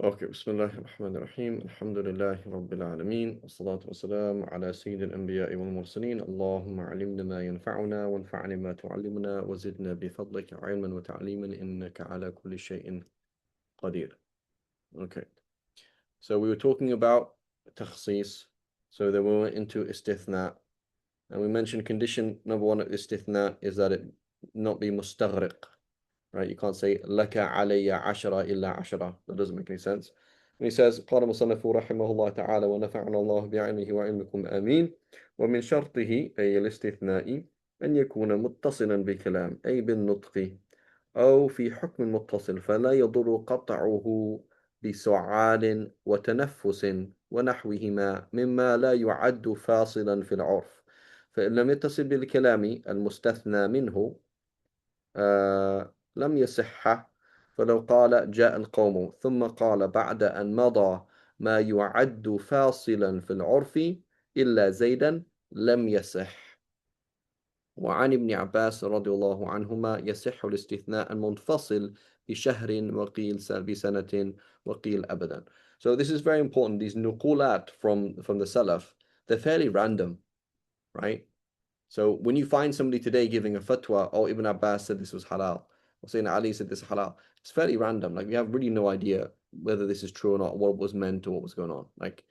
Okay, Bismillah ar-Rahman ar-Rahim. Alhamdulillahi Rabbil Alameen. Wassalatu wassalamu ala Sayyid al-Anbiya wal Mursaleen. Allahumma alimna ma yanfa'una wa anfa'na ma tu'allimuna wa zidna bi fadlika ilman wa ta'liman innaka ala kulli shay'in qadir. Okay, so we were talking about takhsis. So then we went into istithna. And we mentioned condition number one of istithna is that it not be mustaghriq. Right? You can't say laka alayya ashara illa ashara. That doesn't make any sense. And he says, قال مصنف رحمه الله تعالى ونفعنا الله بعلمه وعلمكم آمين ومن شرطه أي الاستثناء أن يكون متصلا بكلام أي بالنطق أو في حكم متصل فلا يضر قطعه بسعال وتنفس ونحوهما مما لا يعد فاصلا في العرف فإن لم يتصل بالكلام المستثنى منه لم يصح فلو قال جاء القوم ثم قال بعد أن مضى ما يعد فاصلا في العرف إلا زيدا لم يصح وعن ابن عباس رضي الله عنهما يصح الاستثناء المنفصل بشهر وقيل بسنة وقيل أبدا. So this is very important. These nuqulat from the Salaf, they're fairly random, right? So when you find somebody today giving a fatwa, oh, Ibn Abbas said this was halal, or Sayyidina Ali said this is halal, it's fairly random. Like we have really no idea whether this is true or not, what was meant or what was going on. Like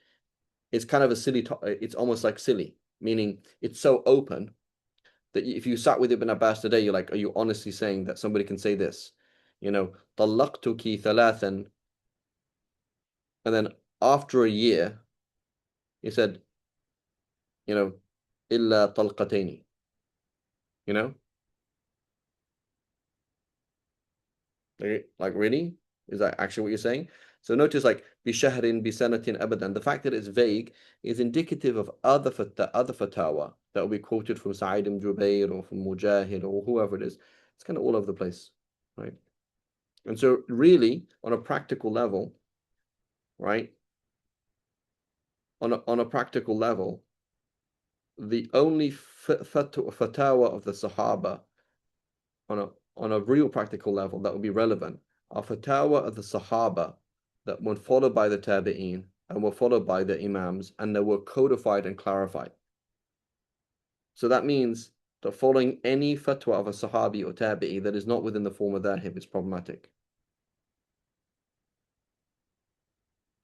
it's kind of a silly, it's almost like silly, meaning it's so open that if you sat with Ibn Abbas today, you're like, are you honestly saying that somebody can say this? You know, طلقتك ثلاثا, and then after a year, he said, you know, إلا طلقتين, you know? Like really? Is that actually what you're saying? So notice like bishahrin, bisanatin, abadan. The fact that it's vague is indicative of other fatawa that will be quoted from Sa'id ibn Jubair or from Mujahid or whoever it is. It's kind of all over the place, right? And so really, on a practical level, right? On a practical level, the only fatawa of the Sahaba on a real practical level that would be relevant are fatwa of the Sahaba that were followed by the Tabi'een and were followed by the Imams and that were codified and clarified. So that means that following any fatwa of a Sahabi or Tabi'i that is not within the form of Dhahib is problematic.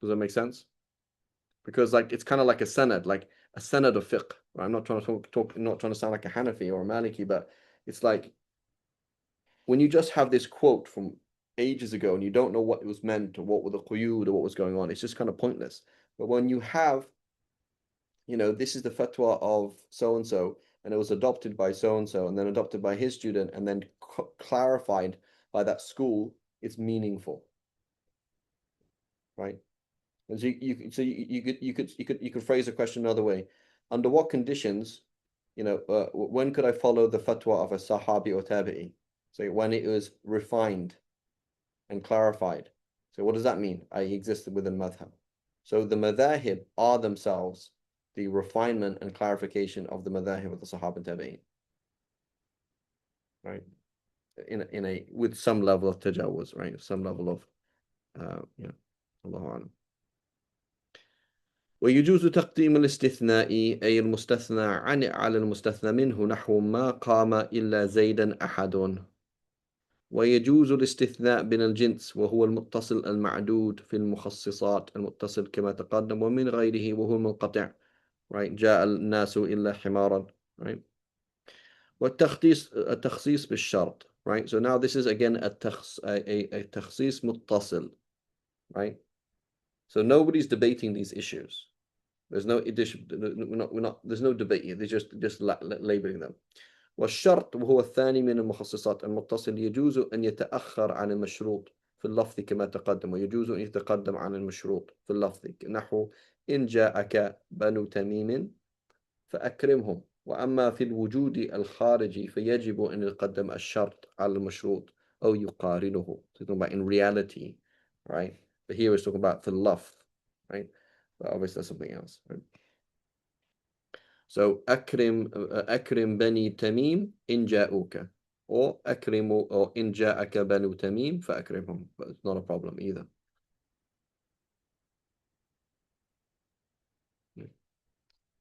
Does that make sense? Because like it's kind of like a sanad, like a sanad of fiqh. Right? I'm not trying to not trying to sound like a Hanafi or a Maliki, but it's like when you just have this quote from ages ago and you don't know what it was meant or what were the quyud or what was going on, it's just kind of pointless. But when you have, you know, this is the fatwa of so and so, and it was adopted by so and so, and then adopted by his student, and then clarified by that school, it's meaningful, right? And so you could phrase the question another way: under what conditions, you know, when could I follow the fatwa of a Sahabi or Tabi'i? So when it was refined and clarified. So what does that mean? I existed within madhab. So the madhahib are themselves the refinement and clarification of the madhahib of the Sahaba and Tabi'in. Right? In a with some level of tajawuz, right? Some level of you know, Allahu Alam. ويجوز تقديم الاستثناء أي المستثنى عن على المستثنى منه نحو ما قام إلا زيدا أحد ويجوز الاستثناء من الجنس وهو المتصل المعدود في المخصصات المتصل كما تقدم ومن غيره وهو المنقطع right جاء الناس إلا حمارا right التخصيص بالشرط right so now this is again a تخصيص متصل right so nobody's debating these issues there's no addition there's no debate here they're just labeling them والشرط وهو الثاني من المخصصات المتصل يجوز أن يتأخر عن المشروط في اللفظ كما تقدم ويجوز أن يتقدم عن المشروط في اللفظ نحو إن جاءك بنو تميم فأكرمهم وأما في الوجود الخارجي فيجب أن يقدم الشرط على المشروط أو يقارنه talking about in reality right but here we're talking about في اللفظ right but obviously that's something else right So أكرم بني تميم إن جاءوك or أكرم or إن جاءك بنو تميم فأكرمهم but it's not a problem either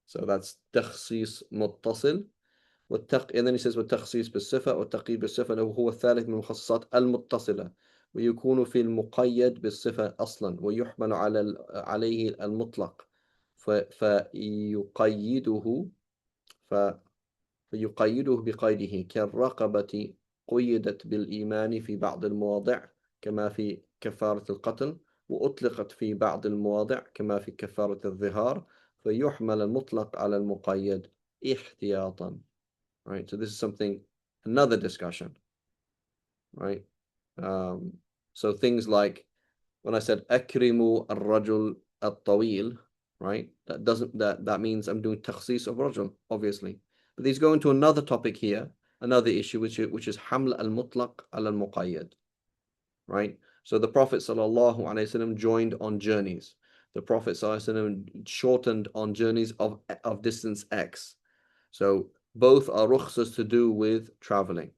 So that's تخصيص متصل. and then he says والتخصيص بالصفة والتقييد بالصفة له هو الثالث من المخصصات المتصلة ويكون في المقيد بالصفة أصلا ويحمل عليه المطلق فيقيده ف فيقيده بقيده كالرقبة قيدت بالإيمان في بعض المواضع كما في كفارة القتل وأطلقت في بعض المواضع كما في كفارة الظهار فيحمل المطلق على المقيد احتياطا. Right, so this is something, another discussion, right? Um, so things like when I said أكرموا الرجل الطويل, right? That means I'm doing تخصيص of رجل, obviously. But these go into another topic here, another issue, which is حمل المطلق على المقيد, right? So the Prophet sallallahu alaihi wasallam joined on journeys. The Prophet sallallahu alaihi wasallam shortened on journeys of distance X. So both are rukhsas to do with traveling.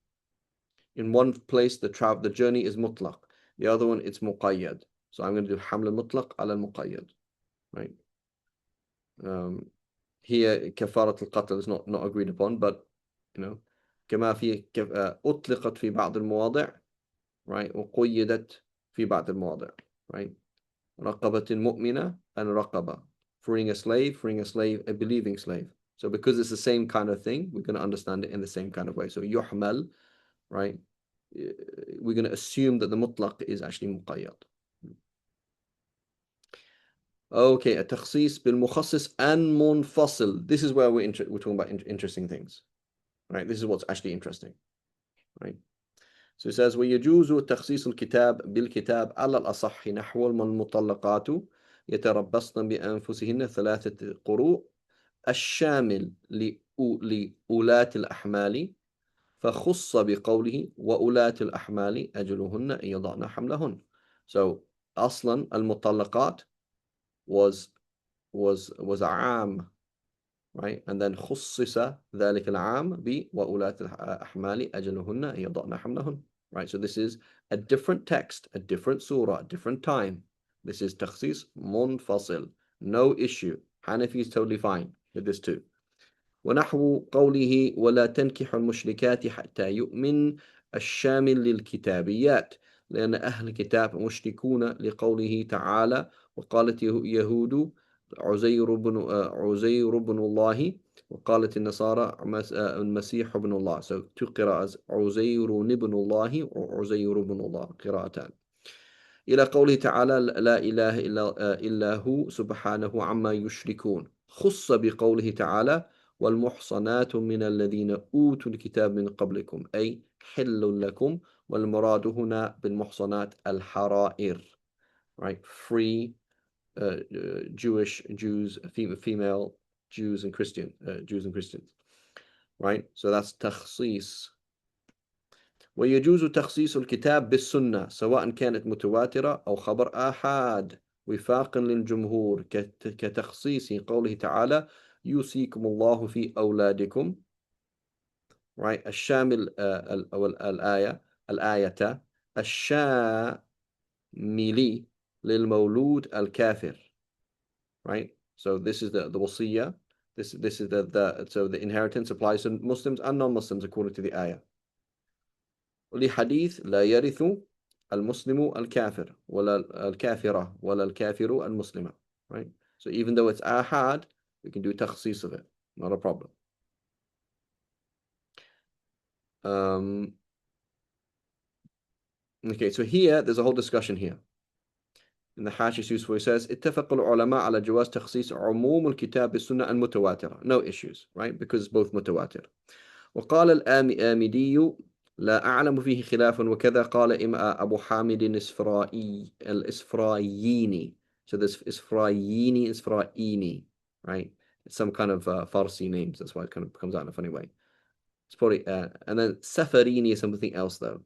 In one place, the journey is mutlaq. The other one, it's muqayyad. So I'm going to do haml mutlaq ala muqayyad, right? Here, kafarat al-qatl is not agreed upon, but, you know, كما في أطلقت في بعض المواضع, right? وقيدت في بعض المواضع, right? رقبة مؤمنة and رقبة. Freeing a slave, a believing slave. So because it's the same kind of thing, we're going to understand it in the same kind of way. So yuhmal, right? We're going to assume that the mutlaq is actually muqayyad. Okay, a takhsis bil mukhassis and munfasil. This is where we're talking about interesting things, right? This is what's actually interesting, right? So it says ويجوز تخصيص الكتاب بالكتاب على الأصح نحو المطلقات يتربصن بأنفسهن 3 قروء الشامل لأولاة الأحمال فخص بقوله وأولاة الأحمال أجلهن أن يضعن حملهن. So أصلا المطلقات was عام, right? And then خصص ذلك العام وأولاة الأحمال أجلهن أن يضعن حملهن. Right, so this is a different text, a different surah, a different time. This is تخصيص منفصل, no issue. Hanafi is totally fine with this too. ونحو قوله ولا تنكح المشركات حتى يؤمن الشامل للكتابيات لأن أهل الكتاب مشركون لقوله تعالى وقالت يهود عزير بن الله وقالت النصارى المسيح ابن الله. So two قراءات عزير ابن الله وعزير بن الله قراءتان. إلى قوله تعالى لا إله إلا هو سبحانه عما يشركون. خص بقوله تعالى والمحصنات من الذين أوتوا الكتاب من قبلكم أي حل لكم والمراد هنا بالمحصنات الحرائر, right? Free Jews, female Jews and Christians, right? So that's تخصيص. ويجوز تخصيص الكتاب بالسنة سواء كانت متواترة أو خبر آحاد وفاقا للجمهور كتخصيص قوله تعالى يوصيكم الله في أولادكم, right? الشامل الآية الشامل للمولود الكافر, right? So this is the wasiyah. This is so the inheritance applies to Muslims and non-Muslims according to the ayah. لحديث لا يرث المسلم الكافر ولا الكافرة ولا الكافر المسلمة, right? So even though it's ahad, we can do تخصيص of it, not a problem. Okay, so here there's a whole discussion here. In the Hashis where it says اتفق العلماء على جواز تخصيص عموم الكتاب بالسنة المتواترة, no issues, right? Because it's both متواتر. وقال الآمدي لا أعلم فيه خلافا وكذا قال أبو حامد الإسفراييني. So this Isfraini, right? It's some kind of Farsi names. That's why it kind of comes out in a funny way. It's probably and then Safarini is something else though.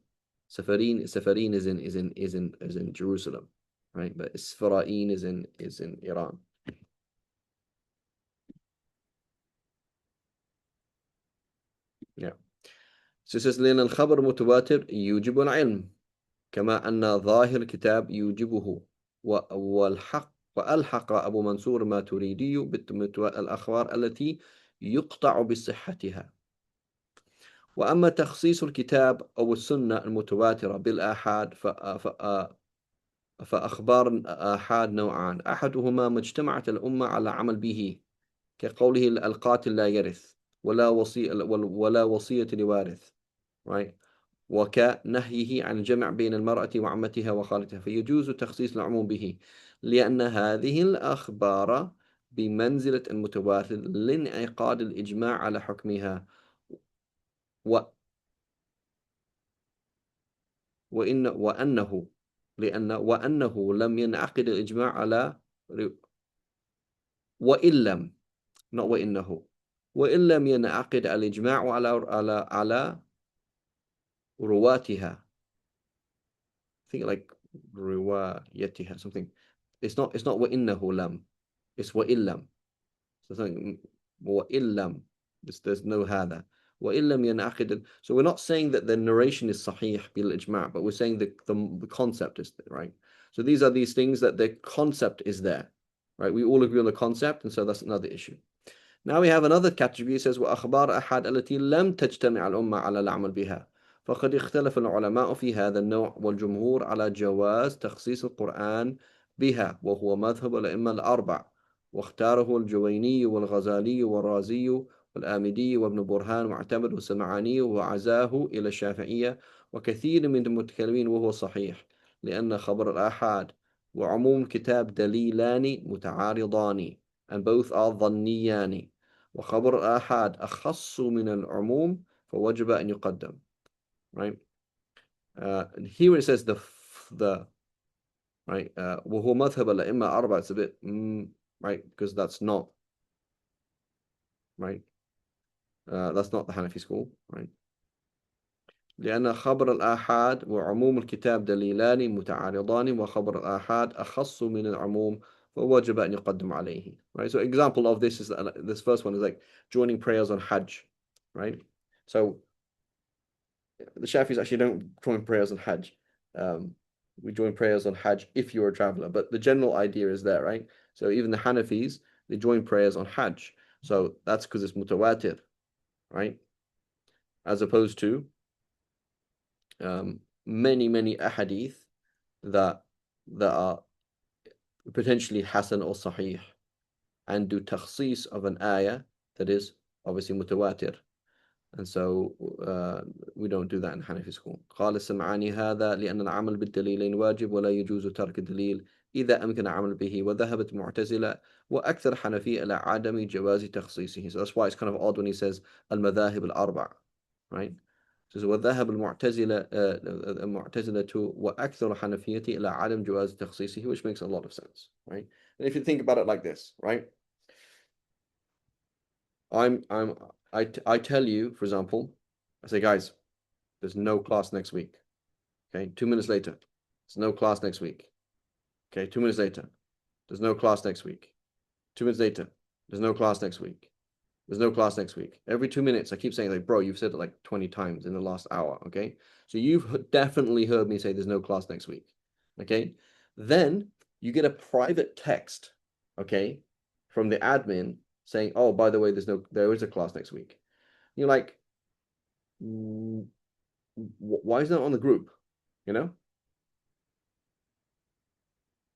Safarin is in Jerusalem, right? But Isfarain is in Iran. Yeah. So it says لأن الخبر متواتر يوجب العلم كما أن ظاهر الكتاب يوجبه والحق وألحق أبو منصور ما تريدي بالأخبار التي يقطع بصحتها. وأما تخصيص الكتاب أو السنة المتواترة بالآحاد فأخبار الآحاد نوعان، أحدهما ما اجتمعت الأمة على عمل به كقوله القاتل لا يرث ولا وصية لوارث، right؟ وكنهيه عن الجمع بين المرأة وعمتها وخالتها، فيجوز تخصيص العموم به لأن هذه الأخبار بمنزلة المتواتر لانعقاد الإجماع على حكمها، و وأنه لم ينعقد الإجماع على وإن لم not وإنه وإن لم ينعقد الإجماع على رواتها. I think like روايتها something. It's not وإنه لم. It's وإن لم. So something وإن لم. There's no هذا. وإن لم ينعقد. So we're not saying that the narration is صحيح بالإجماع, but we're saying the concept is there, right? So these are these things that the concept is there, right? We all agree on the concept, and so that's another issue. Now we have another category. It says وأخبار أحد التي لم تجتمع الأمة على العمل بها، فقد اختلف العلماء في هذا النوع، والجمهور على جواز تخصيص القرآن بها، وهو مذهب الأئمة الأربع، واختاره الجويني والغزالي والرازي والآمدي وابن برهان معتمد والسمعاني، وعزاه إلى الشافعية وكثير من المتكلمين، وهو صحيح لأن خبر الآحاد وعموم كتاب دليلان متعارضان and both are ظنيان، وخبر الآحاد أخص من العموم فوجب أن يقدم. Right? Here it says the right وهو مذهب الأئمة أربعة. It's a bit right, because that's not right. That's not the Hanafi school, right? لأن خبر الآحاد وعموم الكتاب دليلان متعارضان، وخبر الآحاد أخص من العموم فوجب أن يقدم عليه. Right? So example of this is this first one is like joining prayers on Hajj, right? So the Shafis actually don't join prayers on Hajj. We join prayers on Hajj if you're a traveler, but the general idea is there, right? So even the Hanafis, they join prayers on Hajj. So that's because it's mutawatir, right? As opposed to many ahadith that are potentially hasan or sahih and do takhsis of an ayah that is obviously mutawatir. And so we don't do that in Hanafi school. قال السمعاني هذا لأن العمل بالدليلين واجب ولا يجوز ترك الدليل إذا أمكن العمل به، وذهبت المعتزلة وأكثر حنفية إلى عدم جواز تخصيصه. So that's why it's kind of odd when he says المذاهب الأربع, right? So وذهب المعتزلة وأكثر حنفية إلى عدم جواز تخصيصه, which makes a lot of sense, right? And if you think about it like this, right? I tell you, for example, I say, guys, there's no class next week. Okay, 2 minutes later, there's no class next week. Okay, 2 minutes later, there's no class next week. 2 minutes later, there's no class next week. There's no class next week. Every 2 minutes, I keep saying, like, bro, you've said it like 20 times in the last hour. Okay, so you've definitely heard me say there's no class next week. Okay, then you get a private text, okay, from the admin saying, oh, by the way, there is a class next week. You're like, why is that on the group? You know?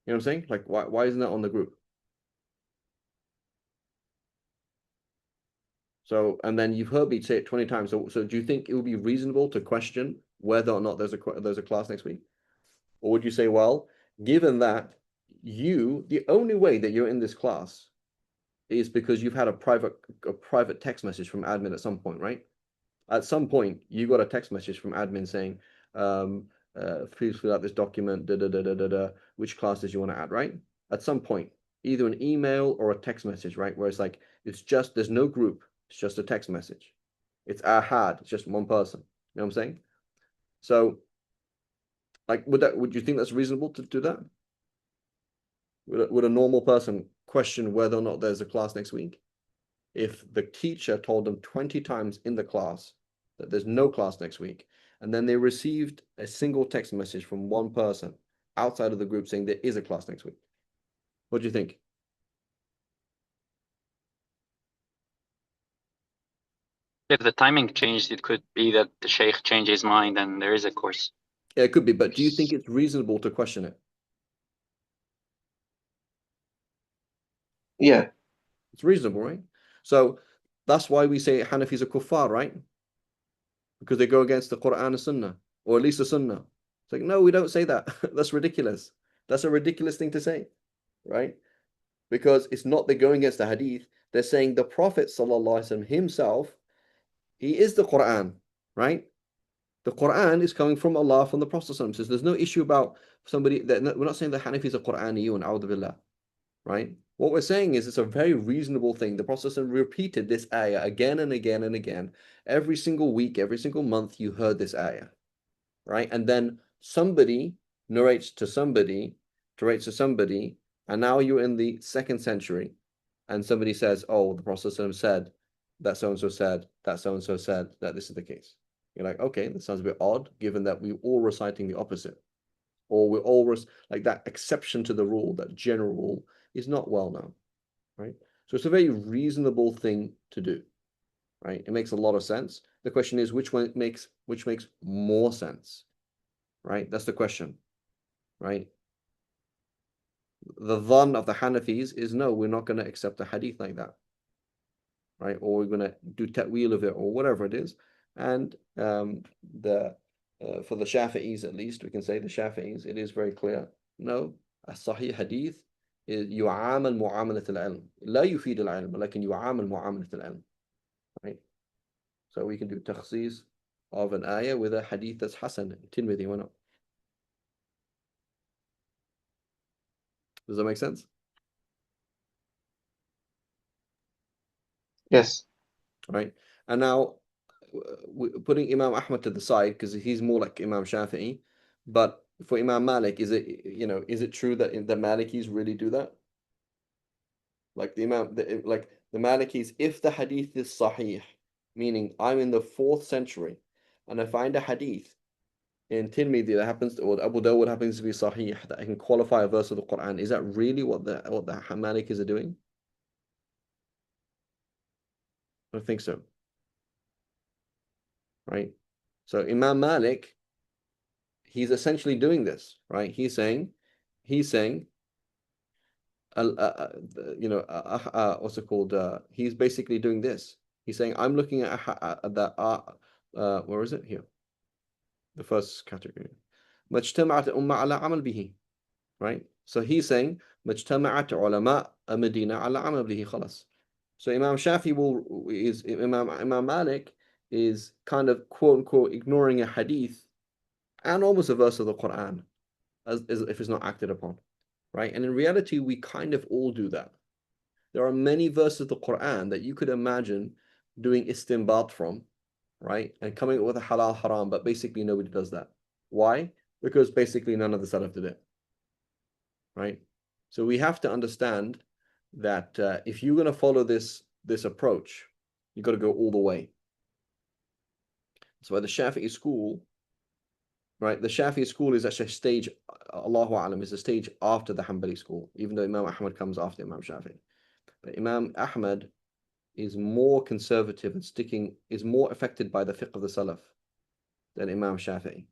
You know what I'm saying? Like, why isn't that on the group? So, and then you've heard me say it 20 times. So do you think it would be reasonable to question whether or not there's a class next week? Or would you say, well, given that the only way that you're in this class is because you've had a private text message from admin at some point, right? At some point, you got a text message from admin saying, please fill out this document, which classes you want to add, right? At some point, either an email or a text message, right? Where it's like, there's no group, it's just a text message. It's ahad, it's just one person. You know what I'm saying? So, like, would you think that's reasonable to do that? Would a normal person question whether or not there's a class next week? If the teacher told them 20 times in the class that there's no class next week, and then they received a single text message from one person outside of the group saying there is a class next week. What do you think? If the timing changed, it could be that the Sheikh changed his mind and there is a course. Yeah, it could be, but do you think it's reasonable to question it? Yeah. It's reasonable, right? So that's why we say Hanafis are kuffar, right? Because they go against the Quran and Sunnah, or at least the Sunnah. It's like, no, we don't say that. That's ridiculous. That's a ridiculous thing to say, right? Because it's not they're going against the Hadith. They're saying the Prophet ﷺ himself, he is the Quran, right? The Quran is coming from Allah, from the Prophet ﷺ. So there's no issue about somebody that we're not saying the Hanafis are Quraniyun, a'udhu billah, right? What we're saying is it's a very reasonable thing. The Prophet ﷺ repeated this ayah again and again and again. Every single week, every single month, you heard this ayah, right? And then somebody narrates to somebody, and now you're in the 2nd century, and somebody says, oh, the Prophet ﷺ said that so-and-so said, that so-and-so said, that this is the case. You're like, okay, that sounds a bit odd, given that we're all reciting the opposite. Or we're all like that exception to the rule, that general rule, is not well known, right? So it's a very reasonable thing to do, right? It makes a lot of sense. The question is which makes more sense, right? That's the question, right? The dhan of the Hanafis is no, we're not going to accept a hadith like that, right? Or we're going to do ta'wil of it or whatever it is. And the for the Shafi'is, at least, we can say the Shafi'is, it is very clear. No, a sahih hadith يعامل معاملة العلم لا يفيد العلم ولكن يعامل معاملة العلم, right? So we can do takhsis of an ayah with a hadith that's hasan, Tirmidhi, why not? Does that make sense? Yes. Right. And now putting Imam Ahmad to the side because he's more like Imam Shafi'i, but for Imam Malik, is it true that the Malikis really do that? Like the Malikis, if the hadith is sahih, meaning I'm in the 4th century and I find a hadith in Tirmidhi that happens to, or Abu Dawud happens to be sahih, that I can qualify a verse of the Quran, is that really what the Malikis are doing? I don't think so. Right? So Imam Malik, he's essentially doing this, right? He's saying, what's it called? He's basically doing this. He's saying, I'm looking at that. Where is it here? The first category. مجتمعت الأمة على عمل به, right? So he's saying, مجتمعت علماء المدينة على عمل به خلاص. So Imam Malik is kind of quote unquote ignoring a hadith and almost a verse of the Quran as if it's not acted upon, right? And in reality, we kind of all do that. There are many verses of the Quran that you could imagine doing istinbat from, right? And coming up with a halal haram, but basically nobody does that. Why? Because basically none of the Salaf did it, right? So we have to understand that if you're going to follow this approach, you've got to go all the way. So by the Shafi'i school, right? The Shafi'i school is actually a stage, Allahu Alam, is a stage after the Hanbali school, even though Imam Ahmad comes after Imam Shafi'i. But Imam Ahmad is more conservative and is more affected by the fiqh of the Salaf than Imam Shafi'i,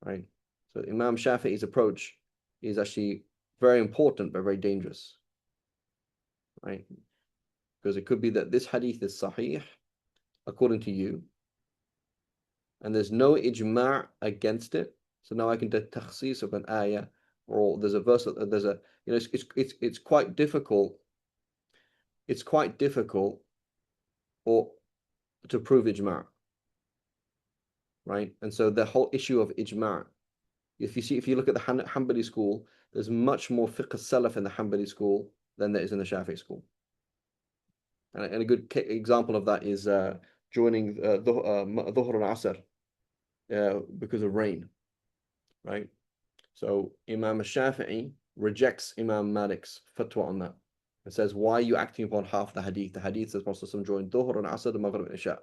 right? So Imam Shafi'i's approach is actually very important but very dangerous, right? Because it could be that this hadith is sahih according to you, and there's no ijma' against it. So now I can do takhsis of an ayah, or there's a verse, it's quite difficult. It's quite difficult or to prove ijma', right? And so the whole issue of ijma', if you look at the Hanbali school, there's much more fiqh salaf in the Hanbali school than there is in the Shafi'i school. And a good example of that is joining Dhuhr and Asr because of rain, right? So Imam Shafi'i rejects Imam Malik's fatwa on that. It says, why are you acting upon half the hadith? The hadith says Prophet joined Dhuhr and Asr, Maghrib and Isha.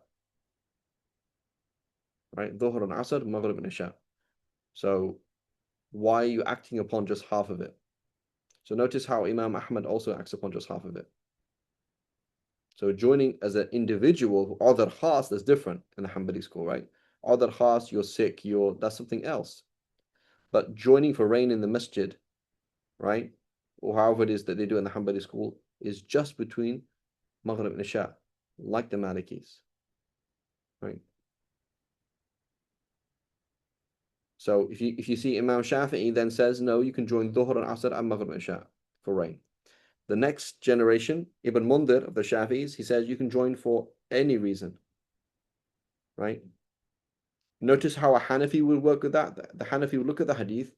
Right? Dhuhr and Asr, Maghrib and Isha. So why are you acting upon just half of it? So notice how Imam Ahmad also acts upon just half of it. So joining as an individual, other khas, that's different in the Hanbali school, right? Other khas, you're sick, that's something else. But joining for rain in the masjid, right? Or however it is that they do in the Hanbali school, is just between Maghrib and Isha, like the Malikis, right? So if you see Imam Shafi'i then says, no, you can join Dhuhr and Asr and Maghrib and Isha for rain. The next generation, Ibn Mundhir of the Shafi'is, he says you can join for any reason, right? Notice how a Hanafi would work with that. The Hanafi would look at the hadith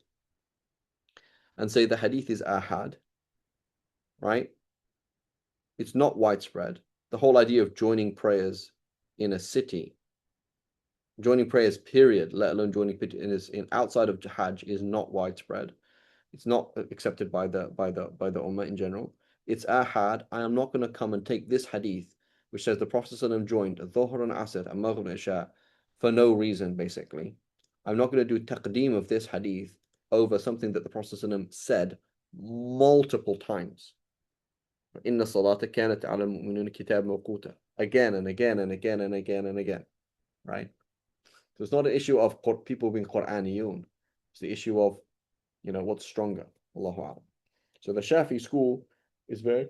and say the hadith is ahad, right? It's not widespread. The whole idea of joining prayers in a city, joining prayers, period, let alone joining in outside of Hajj, is not widespread. It's not accepted by the Ummah in general. It's ahad. I am not going to come and take this hadith, which says the Prophet ﷺ joined Dhuhr and Asr and Maghrib and Isha for no reason, basically. I'm not going to do taqdeem of this hadith over something that the Prophet ﷺ said multiple times. Inna salata kanat ala al-mu'minuna kitab mawquta. Again and again and again and again and again, right? So it's not an issue of people being Quraniyun. It's the issue of, what's stronger. Allahu A'lam. So the Shafi school is very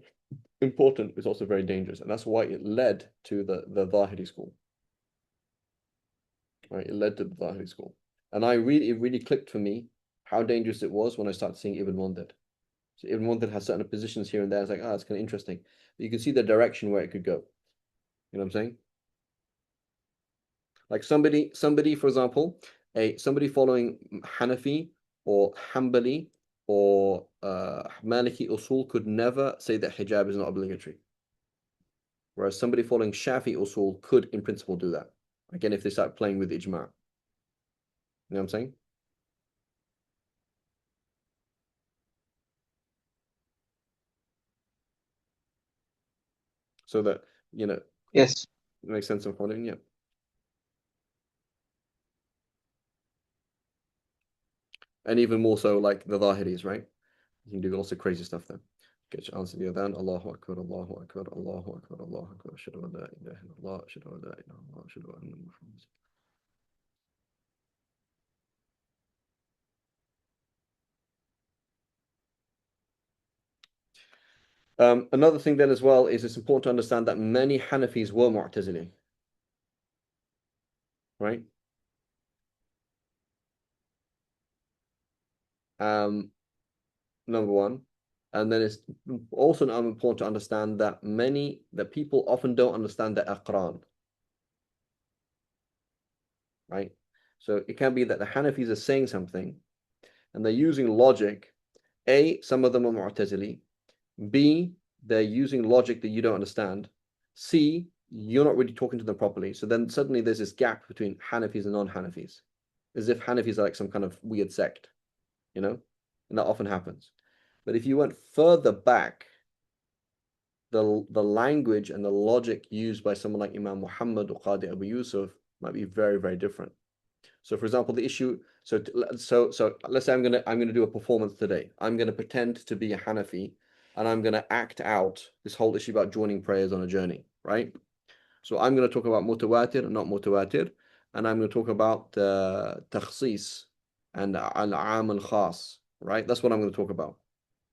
important. It's also very dangerous. And that's why it led to the Zahiri school. Right? It led to the Zahiri school. And it really clicked for me how dangerous it was when I started seeing Ibn Mundhir. So Ibn Mundhir has certain positions here and there. It's like, it's kind of interesting. But you can see the direction where it could go. You know what I'm saying? Like somebody, for example, somebody following Hanafi or Hanbali or Maliki usul could never say that hijab is not obligatory. Whereas somebody following Shafi usul could, in principle, do that. Again, if they start playing with ijma. You know what I'm saying? So that, Yes. it makes sense of following, yeah. And even more so like the Zahiris, right? You can do lots of crazy stuff there. Get your answer the adhan. Allahu Akbar, Allahu Akbar, Allahu Akbar, Allahu Akbar. Ashhadu an la ilaha illallah, ashhadu an la ilaha illallah, ashhadu anna Muhammad. Another thing then as well is it's important to understand that many Hanafis were Mu'tazili, right? Number one. And then it's also important to understand that people often don't understand the aqran, right? So it can be that the Hanafis are saying something and they're using logic. A, some of them are Mu'tazili. B, they're using logic that you don't understand. C, you're not really talking to them properly. So then suddenly there's this gap between Hanafis and non-Hanafis, as if Hanafis are like some kind of weird sect, and that often happens. But if you went further back, the language and the logic used by someone like Imam Muhammad or Qadi Abu Yusuf might be very, very different. So, for example, the issue. So let's say I'm gonna do a performance today. I'm gonna pretend to be a Hanafi, and I'm gonna act out this whole issue about joining prayers on a journey, right? So I'm gonna talk about mutawatir and not mutawatir, and I'm gonna talk about takhsis and al-aam al-khas, right? That's what I'm gonna talk about,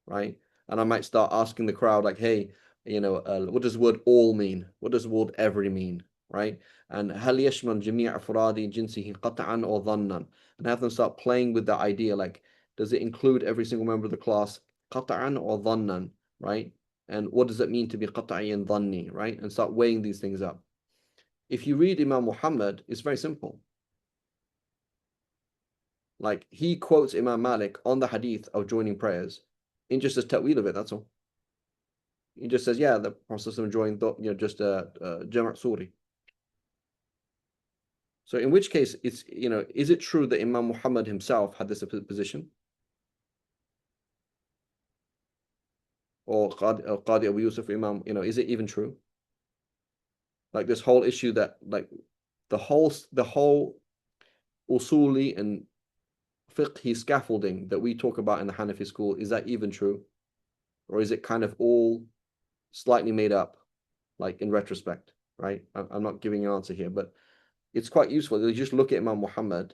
right? And I might start asking the crowd like, hey, what does the word all mean? What does the word every mean? Right? And هل يشمل جميع أفراد جنسه قطعا أو ظنا? And have them start playing with the idea like, does it include every single member of the class قطعا or ظنا? Right? And what does it mean to be قطعي and ظني? Right? And start weighing these things up. If you read Imam Muhammad, it's very simple. Like he quotes Imam Malik on the hadith of joining prayers in just a ta'wil of it, that's all. He just says, yeah, the Prophet joined, just Jama' Suri. So in which case, it's, is it true that Imam Muhammad himself had this position? Or Qadi Abu Yusuf Imam, is it even true? Like this whole issue that, like, the whole usuli and fiqhi scaffolding that we talk about in the Hanafi school, is that even true? or is it kind of all slightly made up, like in retrospect, right? I'm not giving an answer here, but it's quite useful. You just look at Imam Muhammad.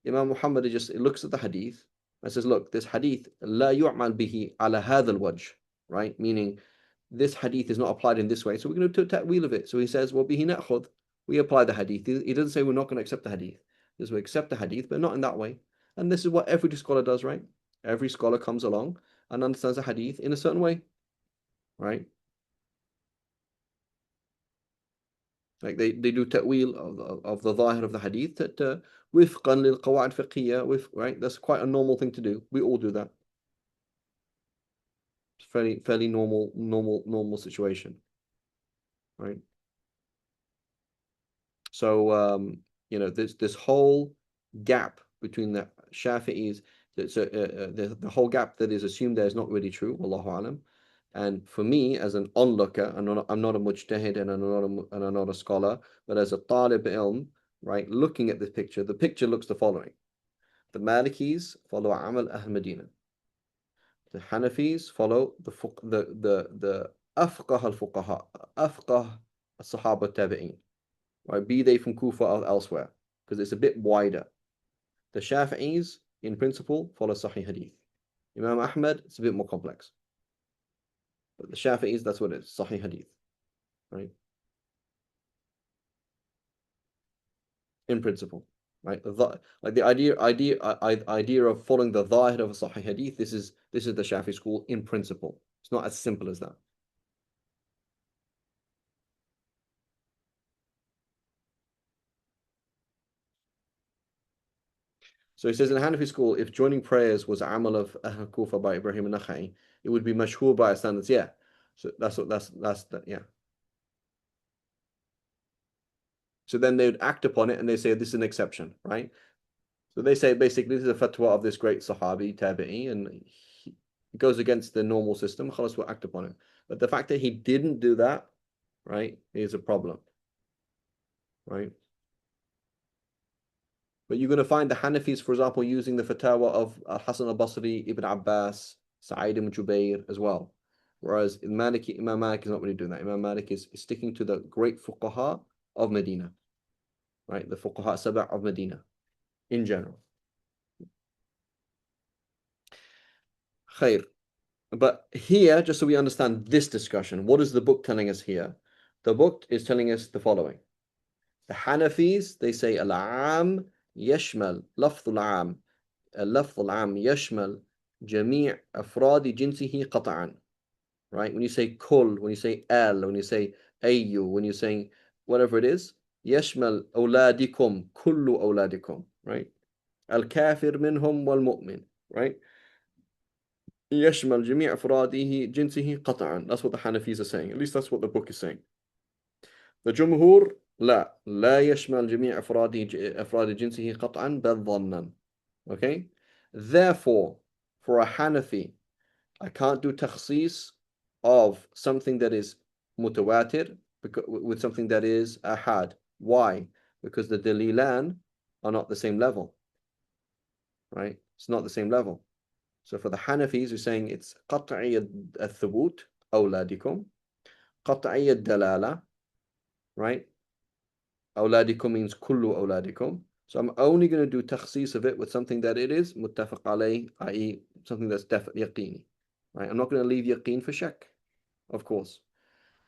Imam Muhammad just looks at the hadith and says, look, this hadith, لا يعمل به على هذا الوجه, right? Meaning, this hadith is not applied in this way, so we're going to do a ta'wil of it. So he says, well, bihi na'khud, we apply the hadith. He doesn't say we're not going to accept the hadith. He says we accept the hadith, but not in that way. And this is what every scholar does, right? Every scholar comes along and understands the hadith in a certain way, right? Like they do ta'wil of the zahir of the hadith that وفقا للقواعد الفقهية, right? That's quite a normal thing to do. We all do that. It's fairly normal situation, right? So this whole gap between the Shafi'is, the whole gap that is assumed there is not really true. Wallahu alam. And for me, as an onlooker, I'm not a mujtahid and I'm not a scholar, but as a talib ilm, right, looking at this picture, the picture looks the following: the Malikis follow Amal Ahl Medina. The Hanafis follow the afqah al-fuqaha, afqah al-sahaba tabi'in, right? Be they from Kufa or elsewhere, because it's a bit wider. The Shafi'is, in principle, follow Sahih Hadith. Imam Ahmad, it's a bit more complex. But the Shafi'is, that's what it is, Sahih Hadith, right? In principle, right? Like the idea of following the Zahir of a Sahih Hadith, this is the Shafi'i school in principle. It's not as simple as that. So he says in the Hanafi school, if joining prayers was amal of Ahl Kufa by Ibrahim al-Nakhai, it would be mashhur by our standards. Yeah. So yeah. So then they would act upon it and they say this is an exception, right? So they say basically this is a fatwa of this great Sahabi, Tabi'i, and it goes against the normal system. Khalas will act upon it. But the fact that he didn't do that, right, is a problem, right? But you're going to find the Hanafis, for example, using the fatwa of Hassan al-Basri, Ibn Abbas, Sa'id ibn Jubair as well. Whereas Imam Malik is not really doing that. Imam Malik is sticking to the great fuqaha of Medina, right? The fuqaha sab'a of Medina in general. Khair. But here, just so we understand this discussion, what is the book telling us here? The book is telling us the following. The Hanafis, they say al-am يشمل لفظ العام اللفظ العام يشمل جميع أفراد جنسه قطعا, right? When you say كل, when you say al, when you say أيو, when you say whatever it is, يشمل أولادكم كل أولادكم, right? الكافر منهم والمؤمن, right? يشمل جميع أفراده جنسه قطعا. That's what the Hanafis are saying. At least that's what the book is saying. The Jumhur, لا يشمل جميع أفراد جنسه قطعا بل ظنا. Okay? Therefore, for a Hanafi, I can't do takhsis of something that is mutawatir with something that is ahad. Why? Because the dalilan are not the same level, right? It's not the same level. So for the Hanafis, we're saying it's قطعي الثبوت أولادكم, قطعي الدلالة, right? أولادكم means كل أولادكم. So I'm only going to do takhsis of it with something that it is muttafaq alayh, i.e. something that's definitely yaqini, right? I'm not going to leave yaqeen for shak, of course.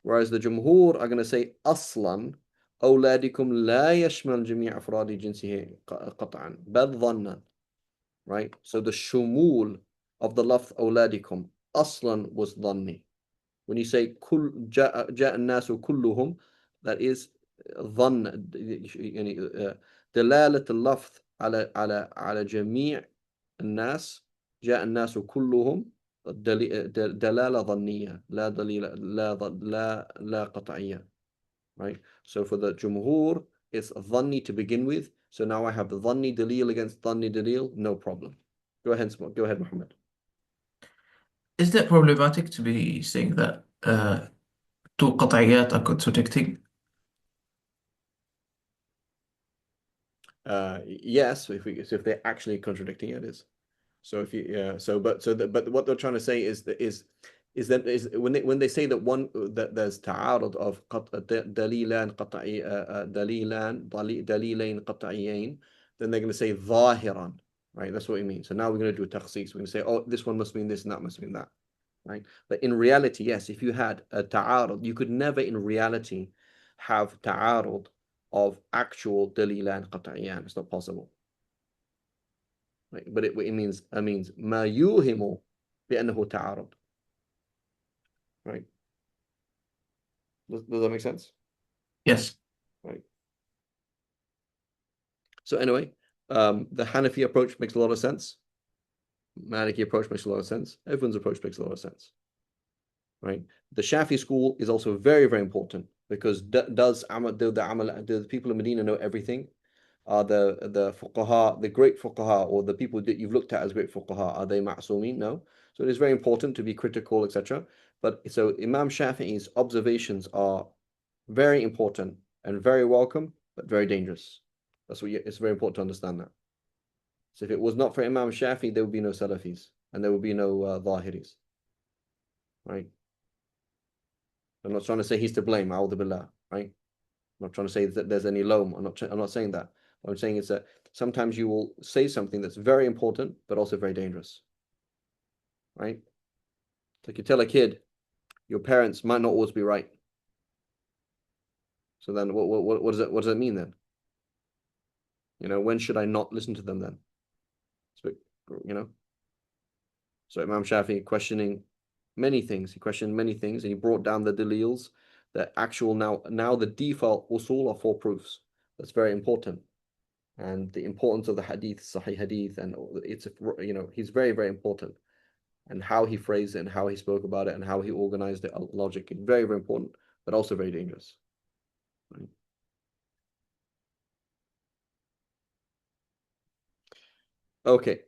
Whereas the Jumhur are going to say أصلا أولادكم لا يشمل جميع أفراد جنسه قطعا بل ظنا, right? So the shumul of the lafz أولادكم أصلا was ظني. When you say كل جاء الناس كلهم, that is ظن, يعني دلالة اللفظ على جميع الناس, جاء الناس كلهم دلالة ظنية لا دليل لا قطعية, right? So for the Jumhur, it's ظني to begin with. So now I have the ظني dalil against ظني dalil, no problem. Go ahead, Muhammad. Is that problematic to be saying that two qat'iyat are contradicting? Yes, if they're actually contradicting it is. So if you but what they're trying to say is is that when they say that there's ta'arud of dalilan qat'iyain, then they're going to say zahiran, right? That's what it means. So now we're going to do a takhsis. We're going to say, oh, this one must mean this and that must mean that, right? But in reality, yes, if you had a ta'arud, you could never in reality have ta'arud of actual dalilan qat'iyan. It's not possible. Right? But it means ما يوهم بأنه تعارض. Right? Does that make sense? Yes. Right. So anyway, the Hanafi approach makes a lot of sense. Maliki approach makes a lot of sense. Everyone's approach makes a lot of sense. Right. The Shafi school is also very, very important because do the people in Medina know everything? Are the fuqaha, the great fuqaha, or the people that you've looked at as great fuqaha, are they ma'sumin? No. So it is very important to be critical, etc. But so Imam Shafi'i's observations are very important and very welcome, but very dangerous. It's very important to understand that. So if it was not for Imam Shafi, there would be no Salafis and there would be no Zahiris. Right? I'm not trying to say he's to blame, a'udhu billah, right? I'm not trying to say that there's any loam. I'm not saying that. What I'm saying is that sometimes you will say something that's very important, but also very dangerous. Right? It's like you tell a kid, your parents might not always be right. So then what does that mean then? You know, when should I not listen to them then? So, you know. So Imam Shafi questioning many things. He questioned many things and he brought down the dalils, the actual now the default usul are 4 proofs. That's very important. And the importance of the hadith, Sahih hadith, and it's, you know, he's very, very important. And how he phrased it and how he spoke about it and how he organized it, logic, very, very important, but also very dangerous. Right? Okay.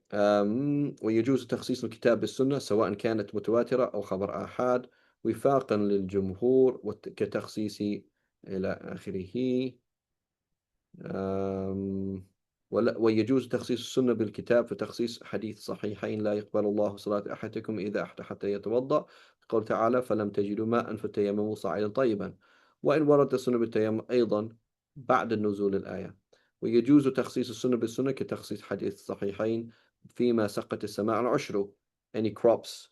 ويجوز تخصيص الكتاب بالسنة سواء كانت متواترة أو خبر آحاد وفاقا للجمهور كتخصيص إلى آخره. ويجوز تخصيص السنة بالكتاب فتخصيص حديث صحيحين لا يقبل الله صلاة أحدكم إذا أحد حتى يتوضأ قال تعالى فلم تجدوا ماء فتيمموا صعيدا طيبا وإن ورد السنة بالتيمم أيضا بعد النزول الآية. ويجوز تخصيص السنة بالسنة كتخصيص حديث الصحيحين فيما سقط السماء العشر any crops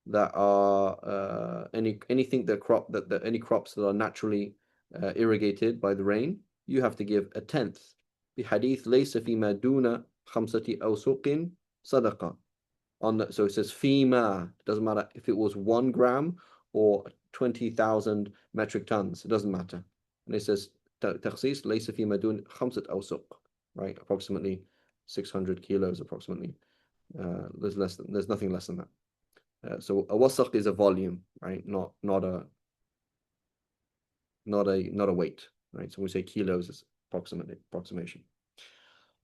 that are anything that any crops that are naturally irrigated by the rain, you have to give a tenth. بحديث ليس فيما دون 5 أوسق صدقة. So it says فيما, it doesn't matter if it was 1 gram or 20,000 metric tons, it doesn't matter. And it says تخصيص ليس فيما دون 5 أوسق, right? Approximately 600 kilos, approximately. There's nothing less than that. So a wasaq is a volume, right? Not a weight, right? So when we say kilos, it's approximation.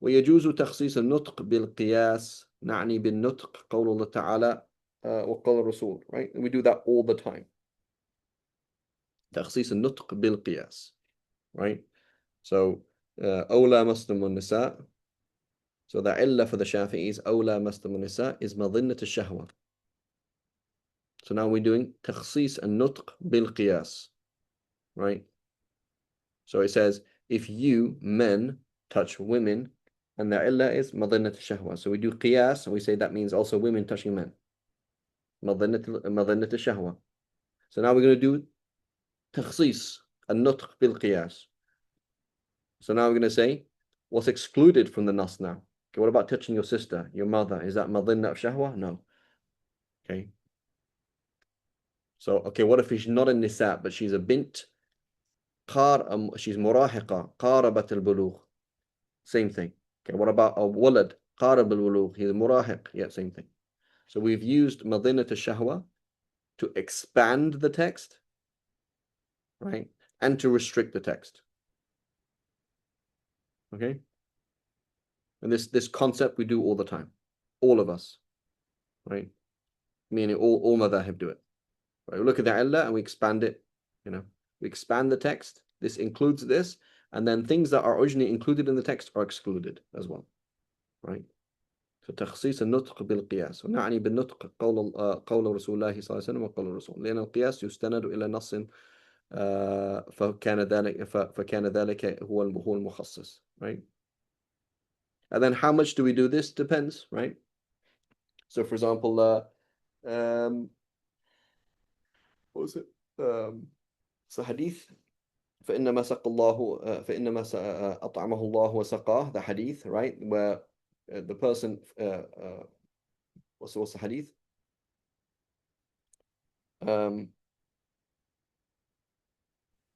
ويجوز تخصيص النطق بالقياس نعني بالنطق قول الله تعالى وقال الرسول, right? And we do that all the time. تخصيص النطق بالقياس, right? So أولى مسلم النساء. So the illah for the Shafi'is أولى مسلم النساء is مظنة الشهوة. So now we're doing تخصيص النطق بالقياس, right? So it says if you men touch women, and the illah is مظنة الشهوة. So we do qiyas, and we say that means also women touching men. مظنة الشهوة. So now we're going to do تخصيص النطق بالقياس. So now we're going to say what's excluded from the nas now. Okay, what about touching your sister, your mother? Is that مظنة of shahwa? No. Okay. So, okay, what if she's not a nisa, but she's a bint? She's murahiqa, qarabat al-bulugh. Same thing. Okay, what about a walad? Qarab al-bulugh. He's murahiq. Yeah, same thing. So we've used madinat al-shahwa to expand the text, right? And to restrict the text. Okay? And this concept we do all the time. All of us. Right? Meaning all madhahib do it. Right? We look at the illah and we expand it, you know. We expand the text. This includes this, and then things that are originally included in the text are excluded as well. Right? فتخصيص النطق بالقياس، ونعني بالنطق قول رسول الله صلى الله عليه وسلم وقول الرسول، لأن القياس يستند إلى نص فكان ذلك هو المخصص. Right? And then how much do we do this? Depends, right? So for example, what was it? It's a hadith. فإنما سق الله فإنما أطعمه الله وسقاه, the hadith, right? Where the person what's the hadith? من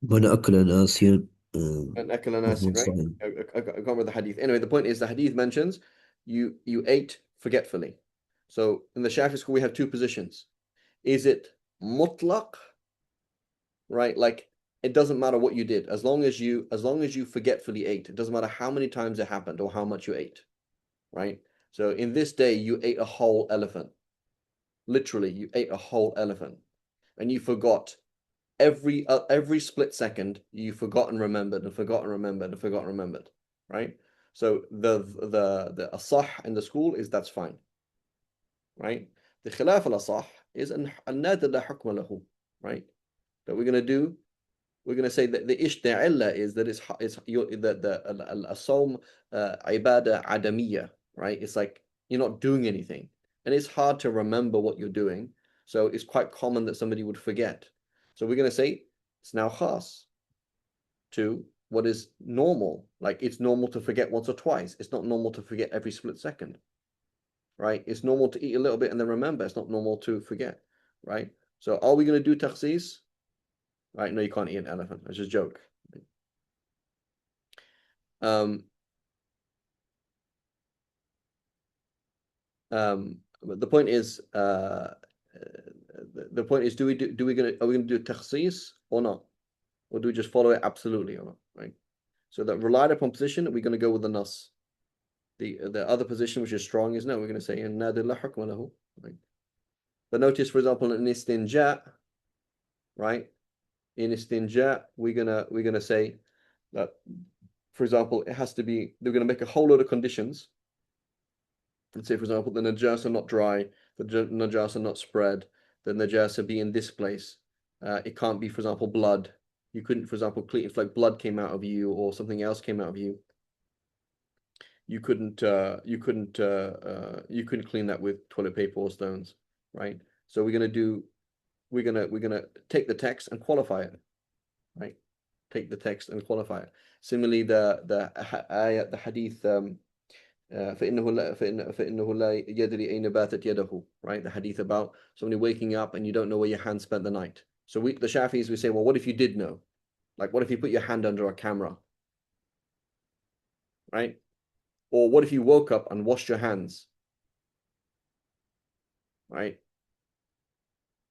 أكل ناسيا An akala فهو nasi, right? صائم. I can't remember the hadith. Anyway, the point is the hadith mentions you ate forgetfully. So in the Shafi school we have two positions. Is it mutlaq, right? Like it doesn't matter what you did, as long as you forgetfully ate. It doesn't matter how many times it happened or how much you ate, right? So in this day you ate a whole elephant. Literally, you ate a whole elephant, and you forgot every split second. You forgot and remembered and forgot and remembered and forgot and remembered, right? So the asah in the school is that's fine, right? The khilaf al-asah is an-nadir la hukma lahu, right? That we're going to say that the illa is that it's the al-asawm ibadah adamiyya, right? It's like you're not doing anything, and it's hard to remember what you're doing, so it's quite common that somebody would forget. So we're going to say it's now khas to what is normal. Like it's normal to forget once or twice. It's not normal to forget every split second, right? It's normal to eat a little bit and then remember. It's not normal to forget, right? So are we going to do takhsis? Right? No, you can't eat an elephant. It's just a joke. But the point is, are we going to do takhsis or not, or do we just follow it absolutely or not? Right. So that relied upon position, we're going to go with the nas. The other position, which is strong, is no. We're going to say in nadir la hukma lahu. Right. But notice, for example, in istinja, right? In istinja, we're gonna say that, for example, it has to be. They're going to make a whole load of conditions. Let's say, for example, the najasa not dry, the najasa not spread, the najasa be in this place. It can't be, for example, blood. You couldn't, for example, clean if like blood came out of you or something else came out of you. You couldn't clean that with toilet paper or stones, right? So we're gonna take the text and qualify it, right? Take the text and qualify it. Similarly, the hadith. فإنه لا يدري أين باتت يده, right? The hadith about somebody waking up and you don't know where your hand spent the night. So the Shafis, we say, well, what if you did know? Like, what if you put your hand under a camera, right? Or what if you woke up and washed your hands, right?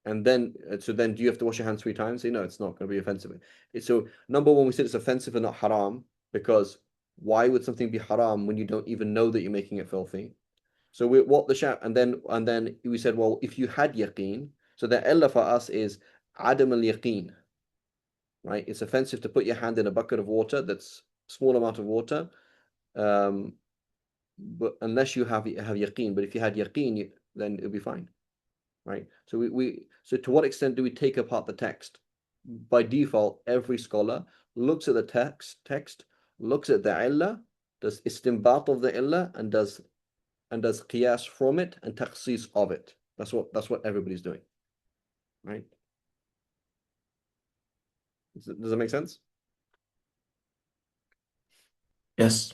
And then, so then do you have to wash your hands 3 times? Say, no, it's not going to be offensive. So number one, we said it's offensive and not haram, because why would something be haram when you don't even know that you're making it filthy? So and then we said, well, if you had yaqeen, so the illa for us is adam al yaqeen, right? It's offensive to put your hand in a bucket of water that's a small amount of water, but unless you have yaqeen. But if you had yaqeen, then it'll be fine, right? So so to what extent do we take apart the text? By default, every scholar looks at the text, looks at the illa, does istinbat of the illa, and does qiyas from it and takhsis of it. That's what everybody's doing, right? Does that make sense? Yes.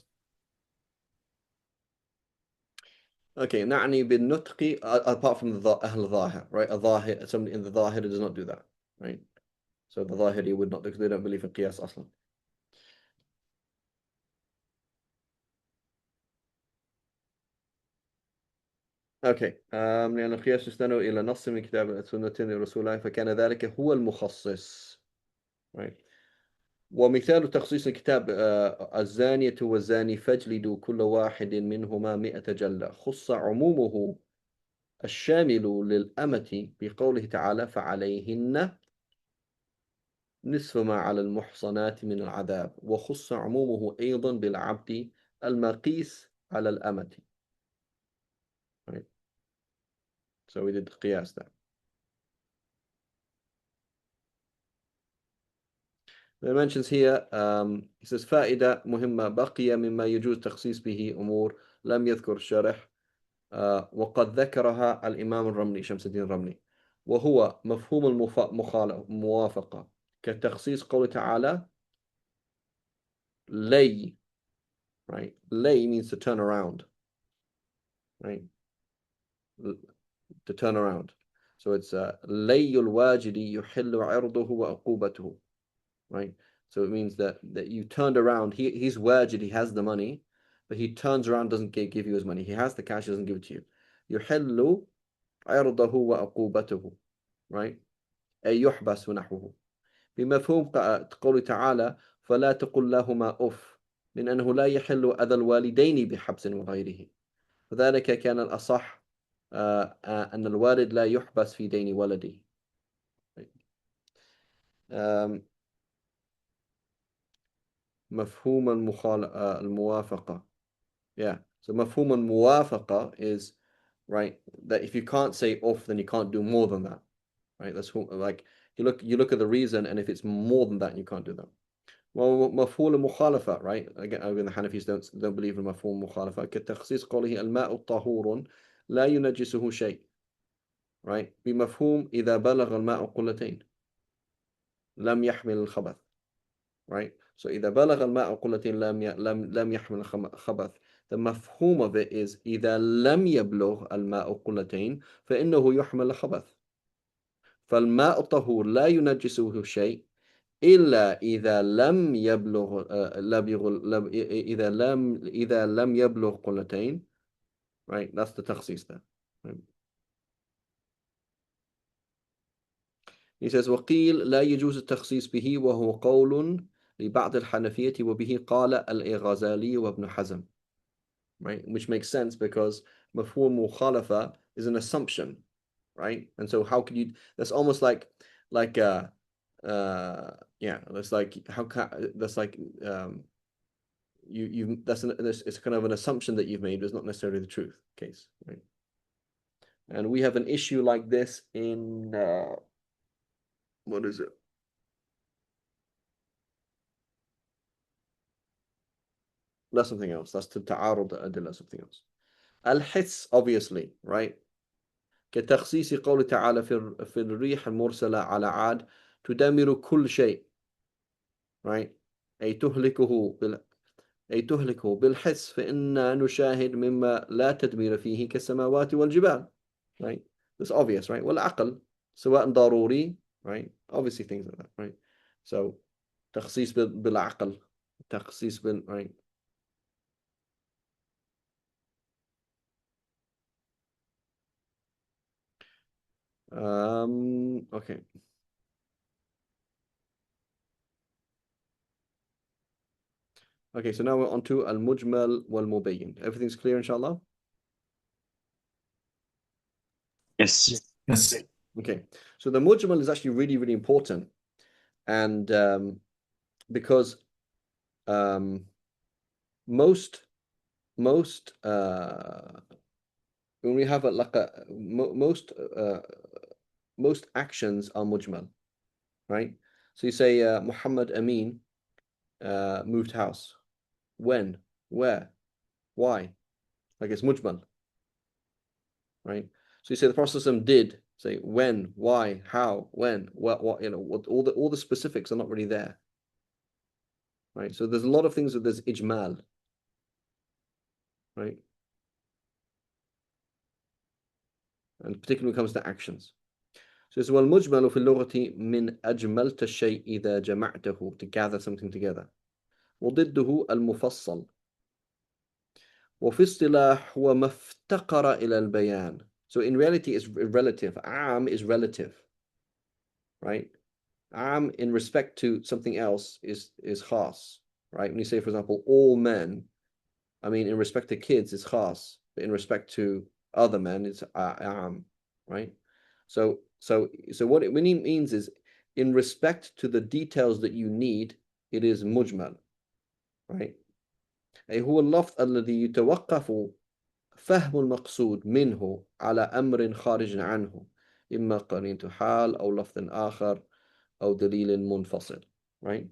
Okay, نعني بالنطق, apart from the أهل ظاهر, right? A ظاهر, somebody in the ظاهر does not do that, right? So the ظاهري would not, because they don't believe in qiyas أصلا. Okay, لأن القياس يستند إلى نص من كتاب سنة رسول الله فكان ذلك هو المخصص, right? ومثال تخصيص الكتاب الزانية والزاني فاجلدوا كل واحد منهما 100 جلدة, خص عمومه الشامل للأمة بقوله تعالى فعليهن نصف ما على المحصنات من العذاب, وخص عمومه أيضا بالعبد المقيس على الأمة. So we did qiyas there. It mentions here, he says فائدة مهمة بقي مما يجوز تخصيص به أمور لم يذكر الشارح وقد ذكرها الإمام الرملي شمس الدين الرملي وهو مفهوم الموافقة كتخصيص قوله تعالى lay, right? Lay means to turn around, right? To turn around. So it's لي الواجد يحل عرضه وعقوبته, right? So it means that you turned around. He's wajid, he has the money, but he turns around, doesn't give you his money. He has the cash, doesn't give it to you. يحل عرضه وعقوبته, right? أي يحبس نحوه. بمفهوم قوله تعالى فلا تقل لهما أف من أنه لا يحل أذى الوالدين بحبس وغيره. وذلك كان الأصح أن الوالد لا يحبس في دين ولده. مفهوم الموافقة. Yeah. So مفهوم الموافقة is, right, that if you can't say off, then you can't do more than that. Right? That's like you look at the reason, and if it's more than that, you can't do that. Well, مفهوم المخالفة, right? Again, the Hanafis don't believe in مفهوم المخالفة. كتخصيص قوله الماء طهور لا ينجسه شيء. Right? بمفهوم إذا بلغ الماء قلتين لم يحمل الخبث. Right? So إذا بلغ الماء قلتين لم يحمل الخبث. The مفهوم of it is إذا لم يبلغ الماء قلتين فإنه يحمل الخبث. فالماء الطهور لا ينجسه شيء إلا إذا لم يبلغ إذا لم يبلغ قلتين. Right? That's the تخصيص there. Right? He says وقيل لا يجوز التخصيص به وهو قول لبعض الحنفية وبه قال الغزالي وابن حزم. Right? Which makes sense because مفهوم مخالفة is an assumption, right? And so how could you, that's almost like yeah, that's like how can that's like it's kind of an assumption that you've made, but it's not necessarily the truth case, right? And we have an issue like this in what is it? That's something else. That's to ta'arud adilla, something else. Al-Hits, obviously, right? كتخصيص قول تعالى في الريح المرسلة على عاد تدمر كل شيء, right? أي تهلكه بالحس فإن نشاهد مما لا تدمير فيه كالسماوات والجبال, right? That's obvious, right? والعقل سواء ضروري, right? Obviously things like that, right? So تخصيص بالعقل, تخصيص right? Okay. Okay, so now we're on to al-mujmal wal-mubayyin. Everything's clear, inshallah? Yes. Yes. Okay, so the mujmal is actually really, really important. And because most when we have most actions are mujmal, right? So you say Muhammad Amin moved house. When? Where? Why? Like it's mujmal, right? So you say the Prophet did. Say when, why, how, when, what, you know, what, all the specifics are not really there, right? So there's a lot of things that there's ijmal, right? And particularly when it comes to actions. So it's والمجمل في اللغة من أجملت الشيء إذا جمعته, to gather something together. وضده المفصل. وفي اصطلاح هو ما افتقر إلى البيان. So in reality it's relative. Am is relative, right? Am in respect to something else is khas, right? When you say, for example, all men, I mean in respect to kids it's khas, but in respect to other men it's am, right? So what it really means is in respect to the details that you need, it is mujmal, right? أي هو اللفظ الذي يتوقف فهم المقصود منه على أمر خارج عنه إما قرينة حال أو لفظ آخر أو دليل منفصل. Right?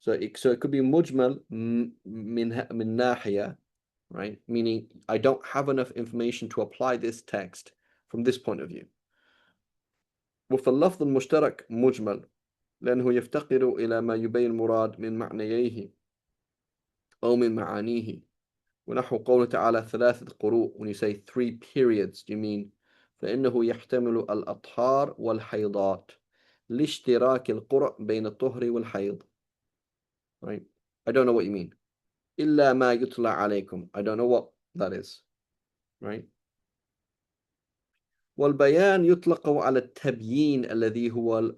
So it could be مجمل من ناحية, right? Meaning I don't have enough information to apply this text from this point of view. وفي اللفظ المشترك مجمل لأنه يفتقر إلى ما يبين المراد من معنييه أو من معانيه. ونحو قوله تعالى 3 قروء, when you say 3 periods, do you mean فإنه يحتمل الأطهار والحيضات لاشتراك القرء بين الطهر والحيض. Right? I don't know what you mean. إلا ما يطلع عليكم. I don't know what that is. Right? والبيان يطلق على التبيين الذي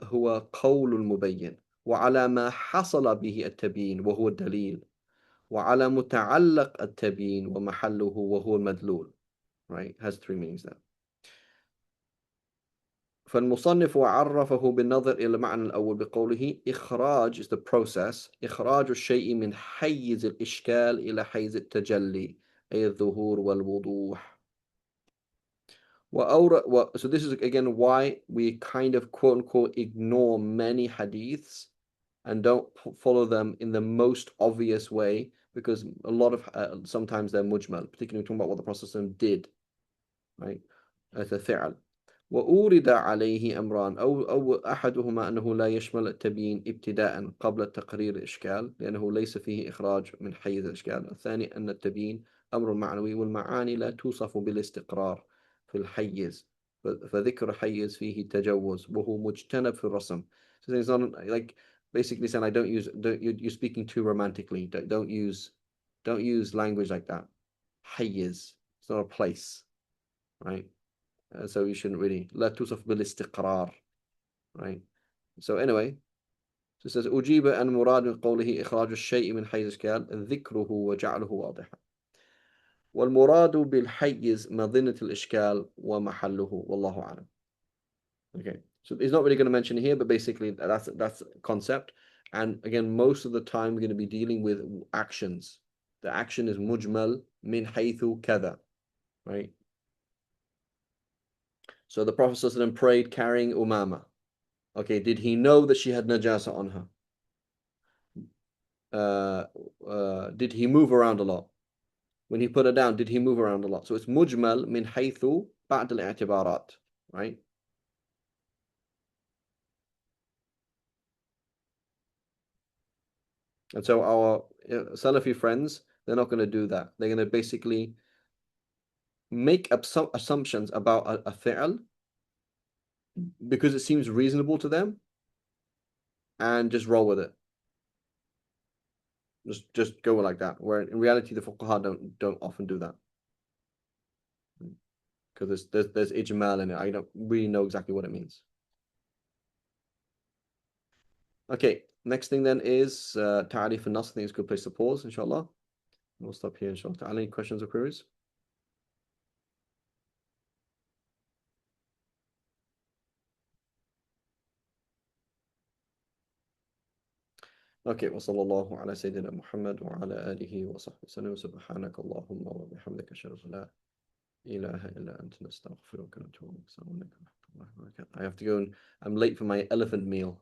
هو قول المبين, وعلى ما حصل به التبيين وهو الدليل, وعلى متعلق التبيين ومحله وهو المدلول. Right? It has 3 meanings there. فالمصنف عرفه بالنظر إلى المعنى الأول بقوله إخراج is the process, إخراج الشيء من حيز الإشكال إلى حيز التجلي أي الظهور والوضوح. So this is again why we kind of quote unquote ignore many hadiths and don't follow them in the most obvious way, because a lot of sometimes they're mujmal, particularly talking about what the Prophet did, right? As a fi'al. وأورد عليه أمران أو أحدهما أنه لا يشمل التبيين ابتداء قبل تقرير الإشكال لأنه ليس فيه إخراج من حيز الإشكال. الثاني أن التبيين أمر معنوي والمعاني لا توصف بالاستقرار في الحيز, فذكر حيز فيه تجوز وهو مجتنب في الرسم. So it's not like basically saying you're speaking too romantically. Don't use language like that. حيز, it's not a place, right? So you shouldn't really لا توصف بالاستقرار, right? So anyway, so it says أجيب أن مراد من قوله إخراج الشيء من حيز الإشكال ذكره وجعله واضحا, والمراد بالحيز مظنة الإشكال ومحله والله أعلم. Okay, so he's not really going to mention here, but basically that's the concept. And again, most of the time we're going to be dealing with actions. The action is مجمل من حيث كذا, right? So the Prophet ﷺ prayed carrying Umama. Okay, did he know that she had najasa on her? Did he move around a lot? When he put her down, did he move around a lot? So it's mujmal min haythu ba'd al-i'tibarat, right? And so our Salafi friends, they're not going to do that. They're going to basically make up some assumptions about a fi'al because it seems reasonable to them and just roll with it. Just go like that. Where in reality, the fuqaha don't often do that, because there's ijmal in it. I don't really know exactly what it means. Okay, next thing then is ta'arif an-nas. I think it's a good place to pause, inshallah. We'll stop here, inshallah. Any questions or queries? Okay, وصلى الله على سيدنا محمد وعلى آله وصحبه وسلم. سبحانك اللهم وبحمدك أشهد أن لا إله إلا أنت نستغفرك ونتوب إليك. السلام عليكم ورحمة الله وبركاته. I have to go and I'm late for my elephant meal.